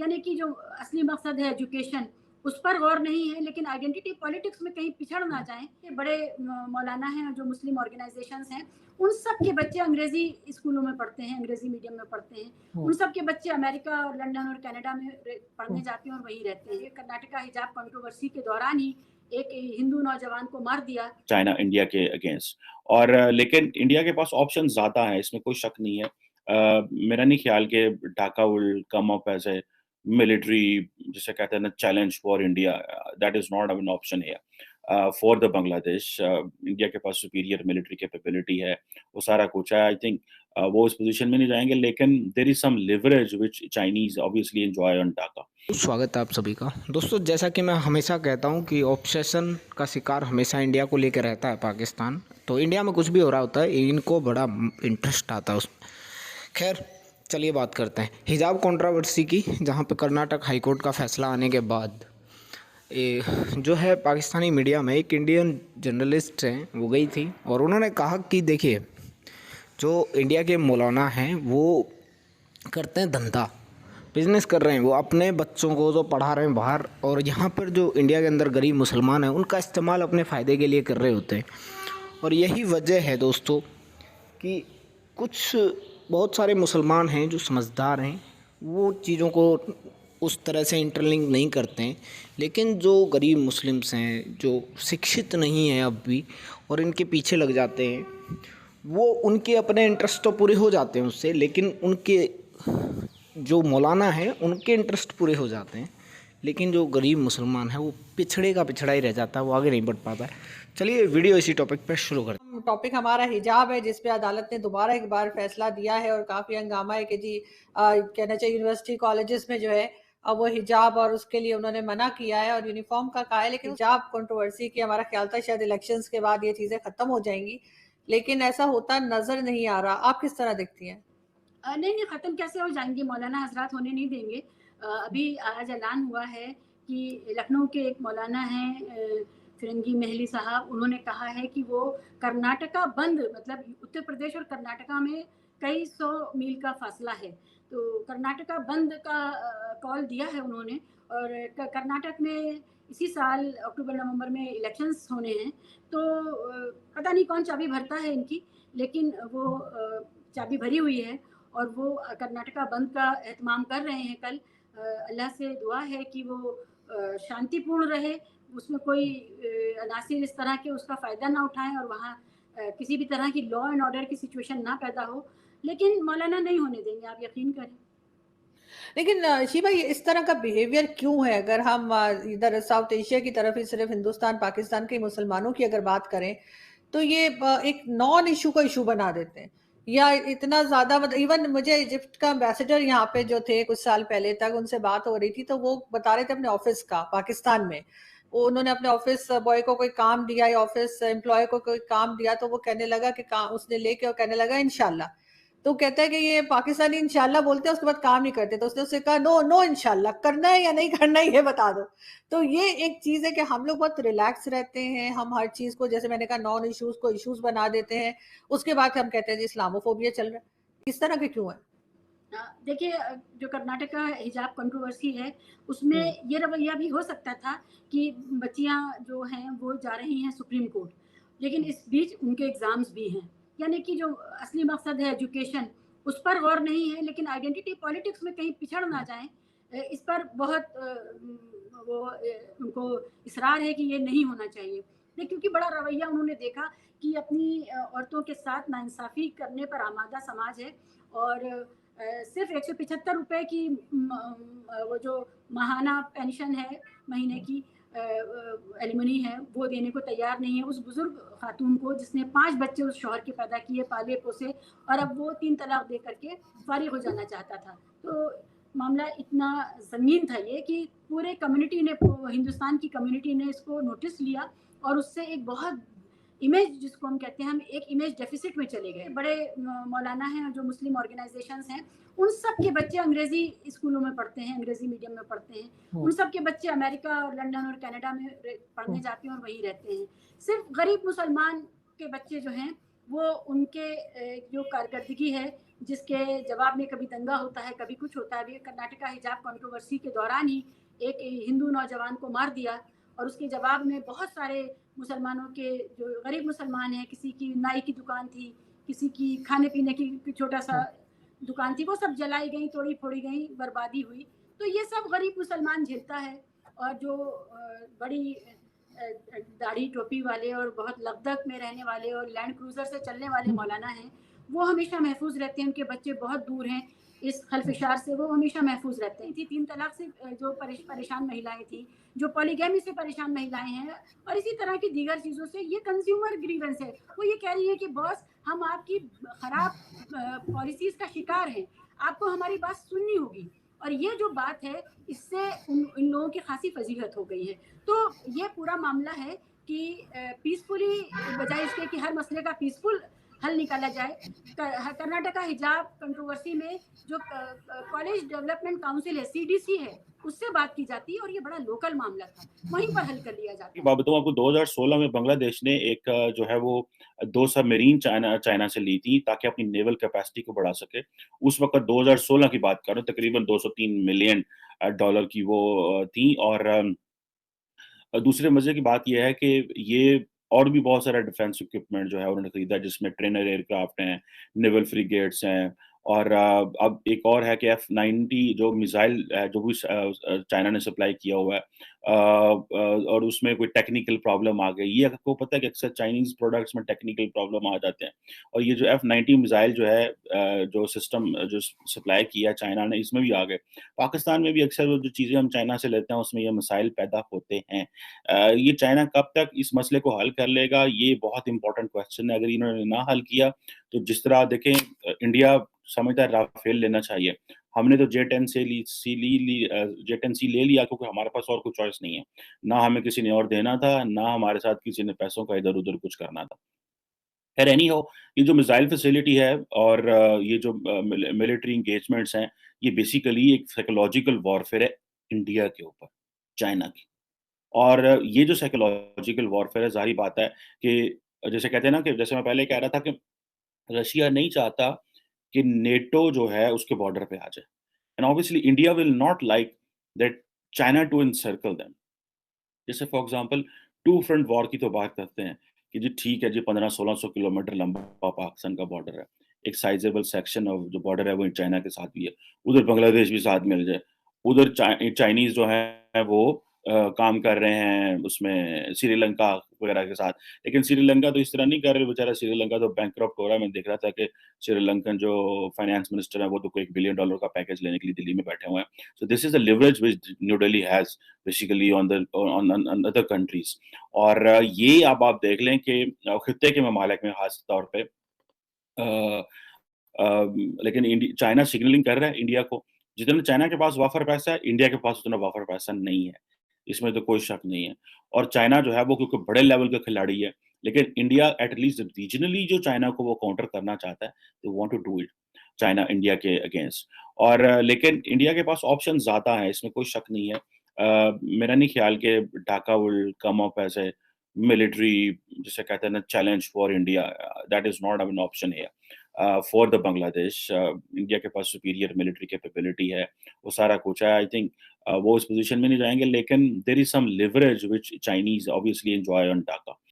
यानी कि जो असली मकसद है एजुकेशन, उस पर गौर नहीं है, लेकिन आइडेंटिटी पॉलिटिक्स में कहीं पिछड़ ना जाएँ। ये बड़े मौलाना हैं, जो मुस्लिम ऑर्गेनाइज़ेशंस हैं, उन सब के बच्चे अंग्रेज़ी स्कूलों में पढ़ते हैं, अंग्रेज़ी मीडियम में पढ़ते हैं। हुँ, उन सब के बच्चे अमेरिका और लंदन और कनाडा में पढ़ने हुँ। जाते हैं और वहीं रहते हैं। कर्नाटका हिजाब कंट्रोवर्सी के दौरान ही एक हिंदू नौजवान को मार दिया। चाइना इंडिया के अगेंस्ट और लेकिन इंडिया के पास ऑप्शन ज़्यादा हैं, इसमें कोई शक नहीं है। मेरा नहीं ख्याल कि Dhaka will come up as a military जिसे कहते हैं ना challenge for India that is not an option here for the Bangladesh India के पास सुपीरियर मिलिट्री कैपेबिलिटी है, वो सारा कुछ है। आई थिंक वो इस पोज़ीशन में नहीं जाएँगे लेकिन there is some leverage which Chinese obviously enjoy on Dhaka. स्वागत है आप सभी का। दोस्तों, जैसा कि मैं हमेशा कहता हूं कि ऑब्सेशन का शिकार हमेशा इंडिया को लेकर रहता है पाकिस्तान। तो इंडिया में कुछ भी हो रहा होता है, इनको बड़ा इंटरेस्ट आता है उसमें। खैर, चलिए बात करते हैं हिजाब कंट्रोवर्सी की, जहां पे कर्नाटक हाई कोर्ट का फैसला आने के बाद जो है पाकिस्तानी मीडिया में एक इंडियन जर्नलिस्ट हैं, वो गई थी और उन्होंने कहा कि देखिए, जो इंडिया के मौलाना हैं वो करते हैं धंधा, बिजनेस कर रहे हैं, वो अपने बच्चों को जो पढ़ा रहे हैं बाहर, और यहाँ पर जो इंडिया के अंदर गरीब मुसलमान हैं उनका इस्तेमाल अपने फ़ायदे के लिए कर रहे होते हैं। और यही वजह है दोस्तों कि कुछ बहुत सारे मुसलमान हैं जो समझदार हैं, वो चीज़ों को उस तरह से इंटरलिंक नहीं करते हैं, लेकिन जो गरीब मुस्लिम्स हैं जो शिक्षित नहीं हैं अब भी और इनके पीछे लग जाते हैं, वो उनके अपने इंटरेस्ट तो पूरे हो जाते हैं उससे, लेकिन उनके जो मौलाना हैं उनके इंटरेस्ट पूरे हो जाते हैं, लेकिन जो गरीब मुसलमान है वो पिछड़े का पिछड़ा ही रह जाता है, वो आगे नहीं बढ़ पाता है। चलिए वीडियो इसी टॉपिक पे शुरू करते हैं। टॉपिक हमारा हिजाब है, जिस पे अदालत ने दोबारा एक बार फैसला दिया है और काफ़ी हंगामा है कि जी कहना चाहिए यूनिवर्सिटी कॉलेजेस में जो है अब वो हिजाब और उसके लिए उन्होंने मना किया है और यूनिफॉर्म का कहा है, लेकिन हिजाब कंट्रोवर्सी की हमारा ख्याल था शायद इलेक्शंस के बाद ये चीज़ें ख़त्म हो जाएंगी, लेकिन ऐसा होता नज़र नहीं आ रहा। आप किस तरह देखती हैं? नहीं, ख़त्म कैसे हो जाएँगी, मौलाना हज़रात होने नहीं देंगे। अभी आज ऐलान हुआ है कि लखनऊ के एक मौलाना हैं फ़िरंगी महली साहब, उन्होंने कहा है कि वो कर्नाटका बंद, मतलब उत्तर प्रदेश और कर्नाटका में कई 100 मील का फ़ासला है। तो कर्नाटका बंद का कॉल दिया है उन्होंने। और कर्नाटक में इसी साल अक्टूबर-नवंबर में इलेक्शंस होने हैं। तो पता नहीं कौन चाबी भरता है इनकी, लेकिन वो चाबी भरी हुई है और वो कर्नाटका बंद का एहतमाम कर रहे हैं कल। अल्लाह से दुआ है कि वो शांतिपूर्ण रहे, उसमें कोई अनासिर इस तरह के उसका फ़ायदा ना उठाएँ और वहाँ किसी भी तरह की लॉ एंड ऑर्डर की सिचुएशन ना पैदा हो। लेकिन मौलाना नहीं होने देंगे, आप यकीन करें। लेकिन शीबा, ये इस तरह का बिहेवियर क्यों है? अगर हम इधर साउथ एशिया की तरफ ही सिर्फ हिंदुस्तान, पाकिस्तान के मुसलमानों की अगर बात करें, तो ये एक नॉन इश्यू को इश्यू बना देते हैं या इतना ज़्यादा मतलब इवन मुझे इजिप्ट का एम्बेसडर यहाँ पे जो थे कुछ साल पहले तक उनसे बात हो रही थी, तो वो बता रहे थे अपने ऑफिस का पाकिस्तान में। वो उन्होंने अपने ऑफिस बॉय को कोई काम दिया या ऑफिस एम्प्लॉय को कोई काम दिया, तो वो कहने लगा कि काम उसने लेके और कहने लगा इंशाल्लाह। तो कहता है कि ये पाकिस्तानी इंशाल्लाह बोलते हैं, उसके बाद काम नहीं करते। तो उसने उससे कहा नो नो इंशाल्लाह, करना है या नहीं करना है ये बता दो। तो ये एक चीज़ है कि हम लोग बहुत रिलैक्स रहते हैं, हम हर चीज़ को जैसे मैंने कहा नॉन इश्यूज़ को इश्यूज़ बना देते हैं। उसके बाद हम कहते हैं जी इस्लामोफोबिया चल रहा है। इस तरह के क्यों है? देखिए, जो कर्नाटक का हिजाब कंट्रोवर्सी है, हुँ। उसमें ये रवैया भी हो सकता था कि बच्चियाँ जो हैं वो जा रही हैं सुप्रीम कोर्ट, लेकिन इस बीच उनके एग्ज़ाम्स भी हैं। यानी कि जो असली मकसद है एजुकेशन, उस पर गौर नहीं है, लेकिन आइडेंटिटी पॉलिटिक्स में कहीं पिछड़ ना जाएँ, इस पर बहुत उनको इसरार है कि ये नहीं होना चाहिए। क्योंकि बड़ा रवैया उन्होंने देखा कि अपनी औरतों के साथ नाइंसाफ़ी करने पर आमादा समाज है। और सिर्फ ₹175 की वो जो माहाना पेंशन है महीने की, एलिमनी है, वो देने को तैयार नहीं है उस बुज़ुर्ग खातून को जिसने 5 बच्चे उस शौहर के पैदा किए, पाले-पोसे, और अब वो 3 तलाक दे कर के फ़ारिग हो जाना चाहता था। तो मामला इतना ज़ंगीन था ये कि पूरे कम्युनिटी ने, हिंदुस्तान की कम्युनिटी ने इसको नोटिस लिया और उससे एक बहुत इमेज, जिसको हम कहते हैं, हम एक इमेज डेफिसिट में चले गए। बड़े मौलाना हैं जो मुस्लिम ऑर्गेनाइजेशंस हैं, उन सब के बच्चे अंग्रेजी स्कूलों में पढ़ते हैं, अंग्रेजी मीडियम में पढ़ते हैं। हुँ, उन सब के बच्चे अमेरिका और लंदन और कनाडा में हुँ। पढ़ने जाते हैं और वहीं रहते हैं। सिर्फ गरीब मुसलमान के बच्चे जो हैं वो उनके जो कारकर्दगी है जिसके जवाब में कभी दंगा होता है, कभी कुछ होता है। अभी कर्नाटका हिजाब कंट्रोवर्सी के दौरान ही एक हिंदू नौजवान को मार दिया और उसके जवाब में बहुत सारे मुसलमानों के, जो गरीब मुसलमान हैं, किसी की नाई की दुकान थी, किसी की खाने पीने की छोटा सा दुकान थी, वो सब जलाई गई, तोड़ी फोड़ी गई, बर्बादी हुई। तो ये सब गरीब मुसलमान झेलता है। और जो बड़ी दाढ़ी टोपी वाले और बहुत लगदक में रहने वाले और लैंड क्रूजर से चलने वाले मौलाना हैं, वो हमेशा महफूज रहते हैं। उनके बच्चे बहुत दूर हैं इस खलफिशार से, वो हमेशा महफूज रहते हैं। थी 3 तलाक से जो परेशान महिलाएं थी, जो पॉलीगैमी से परेशान महिलाएं हैं, और इसी तरह की दीगर चीज़ों से, ये कंज्यूमर ग्रीवेंस है। वो ये कह रही है कि बॉस, हम आपकी खराब पॉलिसीज का शिकार हैं, आपको हमारी बात सुननी होगी। और ये जो बात है, इससे इन लोगों की खासी फजीहत हो गई है। तो ये पूरा मामला है कि पीसफुली, बजाय इसके कि हर मसले का पीसफुल हल निकाला जाए, कर्नाटका हिजाब कंट्रोवर्सी में जो कॉलेज डेवलपमेंट काउंसिल है, सीडीसी है, उससे बात की जाती है और ये बड़ा लोकल मामला था, वहीं पर हल कर लिया जाता है। बात बताऊं आपको, 2016 में बांग्लादेश ने एक जो है वो 2 सबमरीन चाइना से ली थी ताकि अपनी नेवल कैपेसिटी को बढ़ा सके। उस वक्त 2016 की बात कर रहा हूं, तकरीबन 203 मिलियन डॉलर की वो थी। और दूसरे मजे की बात यह है कि ये और भी बहुत सारा डिफेंस इक्विपमेंट जो है उन्होंने खरीदा, जिसमें ट्रेनर एयरक्राफ्ट हैं, नेवल फ्रिगेट्स हैं। और अब एक और है कि F-90 जो मिसाइल जो भी चाइना ने सप्लाई किया हुआ है, और उसमें कोई टेक्निकल प्रॉब्लम आ गई। ये आपको पता है कि अक्सर चाइनीज प्रोडक्ट्स में टेक्निकल प्रॉब्लम आ जाते हैं। और ये जो F-90 मिसाइल जो है, जो सिस्टम जो सप्लाई किया चाइना ने, इसमें भी आ गए। पाकिस्तान में भी अक्सर वो जो चीज़ें हम चाइना से लेते हैं उसमें ये मसाइल पैदा होते हैं। ये चाइना कब तक इस मसले को हल कर लेगा, ये बहुत इंपॉर्टेंट क्वेश्चन है। अगर इन्होंने ना हल किया तो जिस तरह देखें, इंडिया समझता है राफेल लेना चाहिए। हमने तो J-10 सी ले लिया क्योंकि हमारे पास और कोई चॉइस नहीं है। ना हमें किसी ने और देना था, ना हमारे साथ किसी ने पैसों का इधर-उधर कुछ करना था। खैर एनी हाउ, ये जो मिसाइल फैसिलिटी है और ये जो मिलिट्री एंगेजमेंट्स हैं, ये बेसिकली एक साइकोलॉजिकल वॉरफेयर है इंडिया के ऊपर, चाइना की। और ये जो साइकोलॉजिकल वॉरफेयर है, ज़ाहिर बात है कि जैसे कहते हैं ना, कि जैसे मैं पहले कह रहा था कि रशिया नहीं चाहता कि नेटो जो है उसके बॉर्डर पे आ जाए। And obviously India will not like that China to encircle them. जैसे for example, two front war की तो बात करते हैं कि जी ठीक है जी, 1500-1600 किलोमीटर लंबा पाकिस्तान का बॉर्डर है। एक साइजेबल सेक्शन ऑफ जो बॉर्डर है वो चाइना के साथ भी है। उधर बांग्लादेश भी साथ मिल जाए। उधर चाइनीज़ जो है वो काम कर रहे हैं उसमें श्रीलंका वगैरह के साथ। लेकिन श्रीलंका तो इस तरह नहीं कर रहे बेचारा, श्रीलंका तो बैंकरप्ट हो रहा है। मैं देख रहा था कि श्रीलंकन जो फाइनेंस मिनिस्टर है वो तो कोई $1 बिलियन का पैकेज लेने के लिए दिल्ली में बैठे हुए हैं। So this is the leverage which new Delhi has basically on other countries. और ये अब आप देख लें कि खित्ते के ममालिक में खास तौर पे लेकिन चाइना सिग्नलिंग कर रहा है इंडिया को। जितना चाइना के पास वाफर पैसा है, इंडिया के पास उतना वाफर पैसा नहीं है, इसमें तो कोई शक नहीं है। और चाइना जो है वो क्योंकि बड़े लेवल का खिलाड़ी है, लेकिन इंडिया एट लीस्ट रीजनली जो चाइना को वो काउंटर करना चाहता है, they want to do it, China India के अगेंस्ट। और लेकिन इंडिया के पास ऑप्शन ज़्यादा है, इसमें कोई शक नहीं है। मेरा नहीं ख्याल कि Dhaka will come up as a military, जिसे कहते हैं ना, challenge for India. That is not an option here for the Bangladesh. India के पास सुपीरियर मिलिट्री कैपेबिलिटी है, वो सारा कुछ है। आई थिंक वो इस पोजीशन में नहीं जाएँगे, लेकिन there is some leverage which Chinese obviously enjoy on Dhaka.